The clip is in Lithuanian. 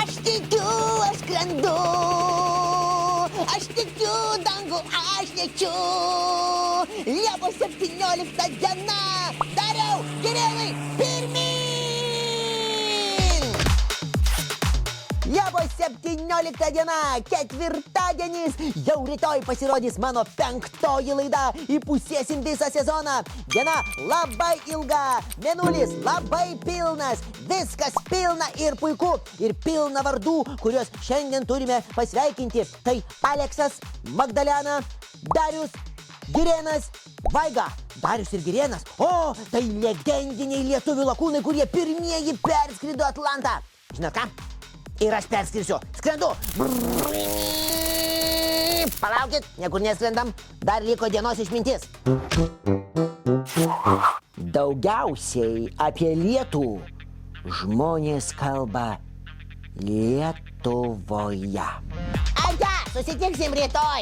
Aš tikiu, aš skrendu, aš tikiu, dangų aš nečiu. Liepos 17 diena, Dariau, Girėnai, pirmyn! Liepos 17 diena, ketvirtadienis, jau rytoj pasirodys mano 5. laida, įpusėsim visą sezoną. Diena labai ilga, mėnulis labai pilnas, viskas pilna ir puiku, ir pilna vardų, kuriuos šiandien turime pasveikinti. Tai Aleksas, Magdalena, Darius, Girėnas, Vaiga. Darius ir Girėnas, o, tai legendiniai lietuvių lakūnai, kurie pirmieji perskrido Atlantą. Žinot ką? Ir aš perskrisiu. Skrendu. Palaukit, niekur neskrendam. Dar liko dienos išmintis. Daugiausiai apie lietų žmonės kalba Lietuvoje. Ate, susitiksim rytoj.